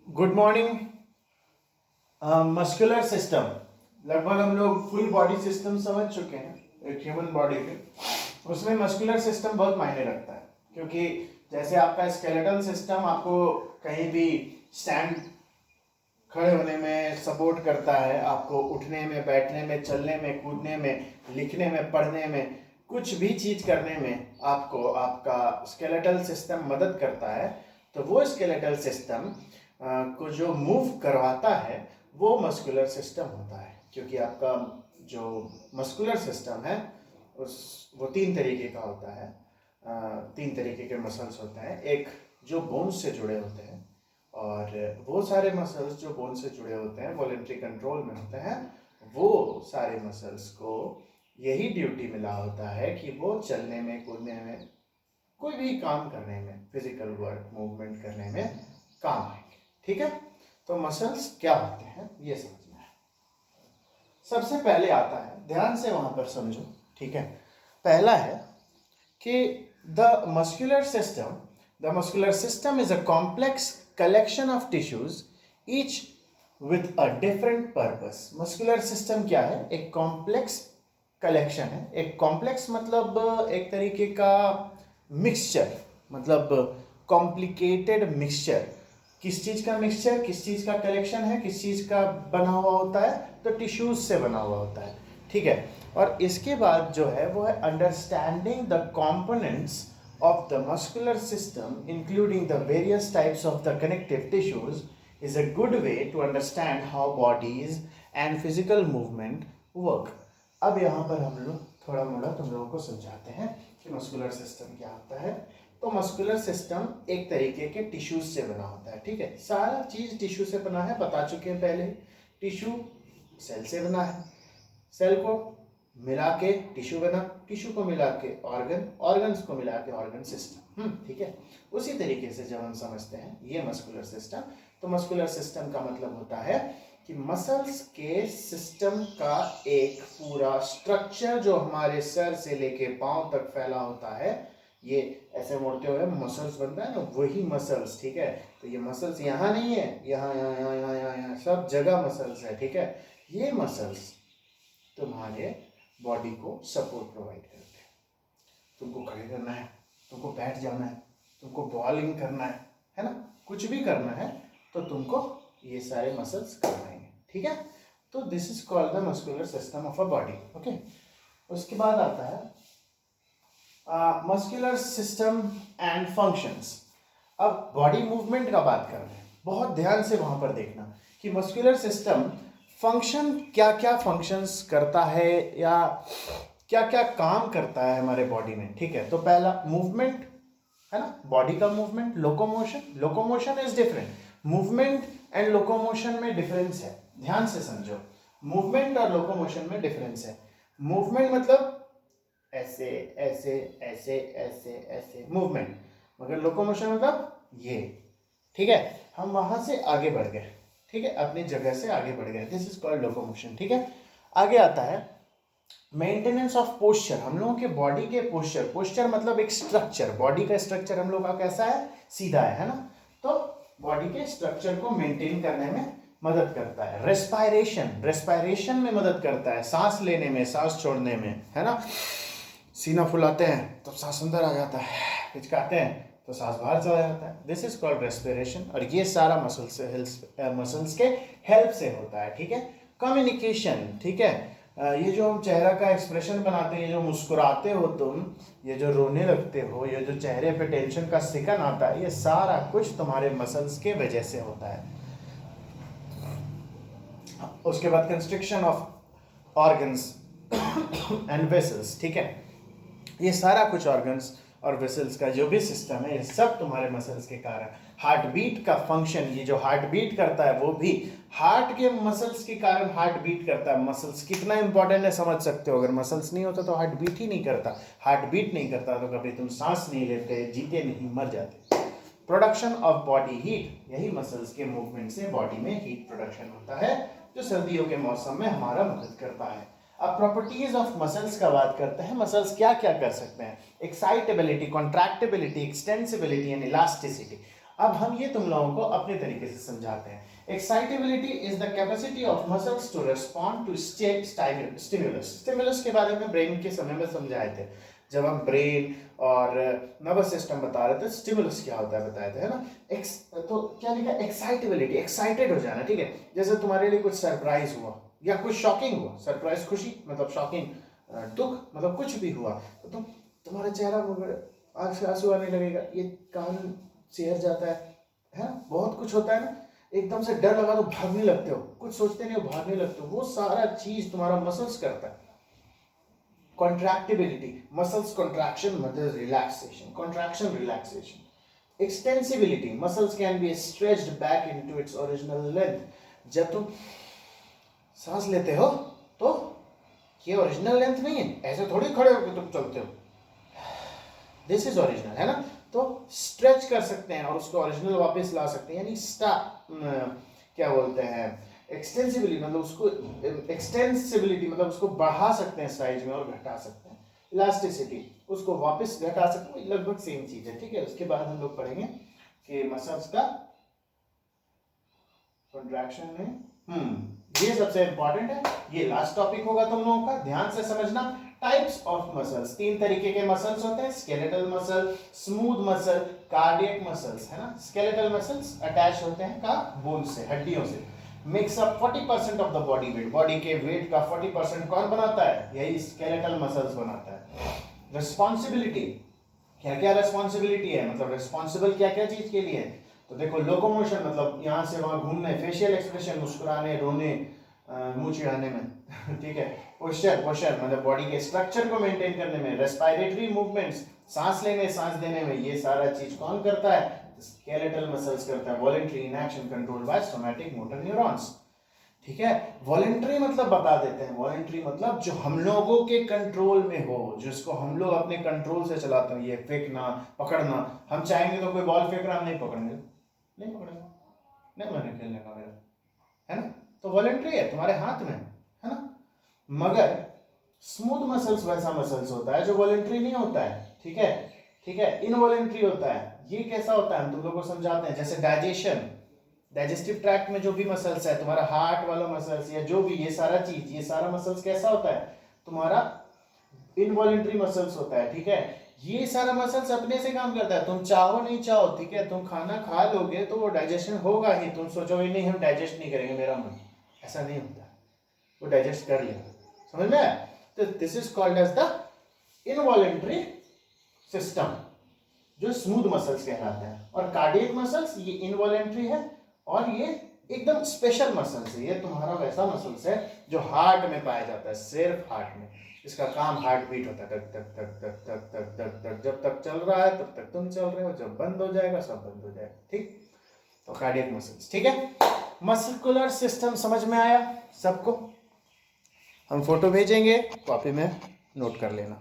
Good morning. Muscular system, लगभग हम लोग फुल बॉडी सिस्टम समझ चुके हैं एक ह्यूमन बॉडी के। उसमें मस्कुलर सिस्टम बहुत मायने रखता है, क्योंकि जैसे आपका स्केलेटल सिस्टम आपको कहीं भी स्टैंड खड़े होने में सपोर्ट करता है, आपको उठने में, बैठने में, चलने में, कूदने में, लिखने में, पढ़ने में, कुछ भी चीज़ करने में आपको आपका स्केलेटल सिस्टम मदद करता है। तो वो स्केलेटल सिस्टम को जो मूव करवाता है वो मस्कुलर सिस्टम होता है, क्योंकि आपका जो मस्कुलर सिस्टम है उस वो तीन तरीके का होता है। तीन तरीके के मसल्स होते हैं। एक जो बोन्स से जुड़े होते हैं, और वो सारे मसल्स जो बोन से जुड़े होते हैं, वॉलेंट्री कंट्रोल में होते हैं, वो सारे मसल्स को यही ड्यूटी मिला होता है कि वो चलने में, कूदने में, कोई भी काम करने में, फिजिकल वर्क मूवमेंट करने में काम आएंगे। ठीक है, तो मसल्स क्या होते हैं ये समझना है। सबसे पहले आता है, ध्यान से वहां पर समझो, ठीक है। पहला है कि the muscular system is a complex collection of tissues each with a different purpose। Muscular system क्या है? एक कॉम्प्लेक्स कलेक्शन है। एक कॉम्प्लेक्स मतलब एक तरीके का मिक्सचर, मतलब कॉम्प्लिकेटेड मिक्सचर। किस चीज का मिक्सचर, किस चीज का कलेक्शन है, किस चीज का बना हुआ होता है? तो टिश्यूज से बना हुआ होता है। ठीक है, और इसके बाद जो है वो है understanding the components of the muscular system, including the various types of the connective tissues, is a good way to understand how bodies and physical movement work। अब यहाँ पर हम लोग थोड़ा मोड़ा तुम लोगों को समझाते हैं कि मस्कुलर सिस्टम क्या होता है। तो मस्कुलर सिस्टम एक तरीके के टिश्यूज से बना होता है। ठीक है, सारा चीज टिश्यू से बना है, बता चुके हैं पहले। टिश्यू सेल से बना है, सेल को मिला के टिश्यू बना, टिश्यू को मिला के ऑर्गन, ऑर्गन्स को मिला के ऑर्गन सिस्टम। ठीक है, उसी तरीके से जब हम समझते हैं ये मस्कुलर सिस्टम, तो मस्कुलर सिस्टम का मतलब होता है कि मसल्स के सिस्टम का एक पूरा स्ट्रक्चर जो हमारे सर से लेके पांव तक फैला होता है। ये ऐसे मोड़ते हुए मसल्स बनता है ना, वही मसल्स। ठीक है, तो ये मसल्स यहाँ नहीं है, यहाँ यहाँ यहाँ यहाँ यहाँ यहाँ सब जगह मसल्स है। ठीक है, ये मसल्स तुम्हारे बॉडी को सपोर्ट प्रोवाइड करते हैं। तुमको खड़े करना है, तुमको बैठ जाना है, तुमको बॉलिंग करना है ना, कुछ भी करना है तो तुमको ये सारे मसल्स करवाएंगे। ठीक है, तो this is called the muscular system of a body. Okay, उसके बाद आता है मस्कुलर सिस्टम एंड फंक्शंस। अब बॉडी मूवमेंट का बात कर रहे हैं, बहुत ध्यान से वहां पर देखना कि मस्कुलर सिस्टम फंक्शन क्या क्या फंक्शंस करता है या क्या क्या काम करता है हमारे बॉडी में। ठीक है, तो पहला मूवमेंट है ना, बॉडी का movement, locomotion. Locomotion is different, movement and locomotion में डिफरेंस है, ध्यान से समझो। मूवमेंट और लोकोमोशन में डिफरेंस है। मूवमेंट मतलब ऐसे ऐसे ऐसे ऐसे ऐसे मूवमेंट, मगर लोकोमोशन मतलब ये। ठीक है, हम वहां से आगे बढ़ गए। ठीक है, अपनी जगह से आगे बढ़ गए, दिस इज कॉल्ड लोकोमोशन। ठीक है, आगे आता है मेंटेनेंस ऑफ पोस्चर। हम लोगों के बॉडी के पोस्चर, पोस्चर मतलब एक स्ट्रक्चर, बॉडी का स्ट्रक्चर हम लोग का कैसा है? सीधा है ना, तो बॉडी के स्ट्रक्चर को मेंटेन करने में मदद करता है। रेस्पायरेशन, रेस्पायरेशन में मदद करता है, सांस लेने में, सांस छोड़ने में, है ना। सीना फुलाते हैं तो सांस अंदर आ जाता है, हिचकाते हैं तो सांस बाहर चला जाता है, दिस इज कॉल्ड रेस्पिरेशन। और ये सारा मसल्स के हेल्प से होता है। ठीक है, कम्युनिकेशन। ठीक है, ये जो हम चेहरा का एक्सप्रेशन बनाते हैं, ये जो मुस्कुराते हो तुम, ये जो रोने लगते हो, ये जो चेहरे पे टेंशन का सिकन आता है, ये सारा कुछ तुम्हारे मसल्स के वजह से होता है। उसके बाद constriction of organs and vessels. ठीक है, ये सारा कुछ ऑर्गन्स और वेसल्स का जो भी सिस्टम है, ये सब तुम्हारे मसल्स के कारण। हार्ट बीट का फंक्शन, ये जो हार्ट बीट करता है वो भी हार्ट के मसल्स के कारण हार्ट बीट करता है। मसल्स कितना इंपॉर्टेंट है समझ सकते हो। अगर मसल्स नहीं होता तो हार्ट बीट ही नहीं करता, हार्ट बीट नहीं करता तो कभी तुम सांस नहीं लेते, जीते नहीं, मर जाते। प्रोडक्शन ऑफ बॉडी हीट, यही मसल्स के मूवमेंट से बॉडी में हीट प्रोडक्शन होता है, जो सर्दियों के मौसम में हमारा मदद करता है। अब प्रॉपर्टीज ऑफ मसल्स का बात करते हैं। मसल्स क्या क्या कर सकते हैं? Excitability, contractibility, extensibility and elasticity. अब हम ये तुम लोगों को अपने तरीके से समझाते हैं। Excitability is the capacity of muscles to respond to stimulus. Stimulus के बारे में ब्रेन के समय में समझाए थे, जब हम ब्रेन और नर्वस सिस्टम बता रहे थे, स्टिमुलस क्या होता है बताए थे, है ना। तो क्या लिखा, एक्साइटेबिलिटी, एक्साइटेड हो जाना, ठीक है। जैसे तुम्हारे लिए कुछ सरप्राइज हुआ या कुछ शॉकिंग हुआ, सरप्राइज खुशी मतलब शॉकिंग दुख मतलब कुछ भी हुआ, तो तुम्हारा चेहरा आंख से आंसू आने लगेगा, ये कान चेहर जाता है ना, बहुत कुछ होता है ना। एकदम से डर लगा तो भागने लगते हो, कुछ सोचते नहीं हो भागने लगते हो, वो सारा चीज तुम्हारा मसल्स करता है। कॉन्ट्रैक्टिबिलिटी, मसल्स कॉन्ट्रैक्शन मतलब relaxation, contraction relaxation. Extensibility, muscles can be stretched back into its original length. जब तुम सांस लेते हो तो ये ओरिजिनल लेंथ नहीं है, ऐसे थोड़ी खड़े होकर तुम चलते हो, दिस इज ओरिजिनल, है ना। तो स्ट्रेच कर सकते हैं और उसको ओरिजिनल वापस ला सकते हैं, यानी क्या बोलते हैं, एक्सटेंसिबिलिटी मतलब उसको, एक्सटेंसिबिलिटी मतलब उसको बढ़ा सकते हैं साइज में और घटा सकते हैं। इलास्टिसिटी, उसको वापस घटा सकते हैं, लगभग सेम चीज है, ठीक है। उसके बाद हम लोग पढ़ेंगे कि मसल्स का कॉन्ट्रैक्शन में ये सबसे इंपॉर्टेंट है, ये लास्ट टॉपिक होगा तुम लोगों का, ध्यान से समझना। टाइप्स ऑफ मसल्स, 3 तरीके के मसल्स होते हैं, skeletal muscle, smooth muscle, cardiac muscles, है ना। स्केलेटल मसल्स अटैच होते हैं का बोन से, हड्डियों से। Makes up 40% of the body weight, body के वेट का 40% कौन बनाता है, यही स्केलेटल मसल्स बनाता है। रिस्पॉन्सिबिलिटी, क्या क्या रिस्पॉन्सिबिलिटी है, मतलब रिस्पॉन्सिबल क्या क्या चीज के लिए है, तो देखो लोकोमोशन मतलब यहाँ से वहां घूमने, फेशियल एक्सप्रेशन मुस्कुराने, रोने, मुंह चिढ़ाने में ठीक है। पोस्चर, पोस्चर मतलब बॉडी के स्ट्रक्चर को मेंटेन करने में। रेस्पिरेटरी मूवमेंट्स, सांस लेने सांस देने में, ये सारा चीज कौन करता है, स्केलेटल मसल्स करता है। Voluntary inaction controlled by somatic motor neurons, ठीक है। वॉलंटरी मतलब बता देते हैं, वॉलंटरी मतलब जो हम लोगों के कंट्रोल में हो, जिसको हम लोग अपने कंट्रोल से चलाते हैं, ये फेंकना पकड़ना। हम चाहेंगे तो कोई बॉल फेंक रहा, हम नहीं पकड़ेंगे, नहीं पकड़ेंगे, नहीं मैंने खेलने का मेरा, है ना। तो वॉलंटरी है, तुम्हारे हाथ में है ना। मगर स्मूथ मसल्स वैसा मसल्स होता है जो वॉलंटरी नहीं होता है, ठीक है, ठीक है, इनवॉलंटरी होता है। ये कैसा होता है हम तुम लोगों को समझाते हैं। जैसे डाइजेशन, डाइजेस्टिव ट्रैक्ट में जो भी मसल्स है, तुम्हारा हार्ट वाला मसल्स या जो भी, ये सारा चीज, ये सारा मसल्स कैसा होता है, तुम्हारा इनवॉलंटरी मसल्स होता है, ठीक है। ये सारा मसल्स अपने से काम करता है, तुम चाहो नहीं चाहो, ठीक है। तुम खाना खा लोगे तो वो डाइजेशन होगा ही, तुम सोचोगे नहीं हम डाइजेस्ट नहीं करेंगे, मेरा मन, ऐसा नहीं होता, वो डाइजेस्ट कर लेगा, समझ में आया। तो this is called as the involuntary system, जो स्मूथ मसल्स कहलाते हैं। और कार्डियक मसल्स ये इनवॉलंटरी है, और ये एकदम स्पेशल मसल्स है। ये तुम्हारा वैसा मसल्स है जो हार्ट में पाया जाता है, सिर्फ हार्ट में। इसका काम हार्ट बीट होता है, तक तक तक तक तक तक तक तक, जब तक चल रहा है तब तक तुम चल रहे हो, जब बंद हो जाएगा सब बंद हो जाएगा, ठीक। तो कार्डियक मसल्स, ठीक है। मस्कुलर सिस्टम समझ में आया सबको। हम फोटो भेजेंगे, कॉपी में नोट कर लेना।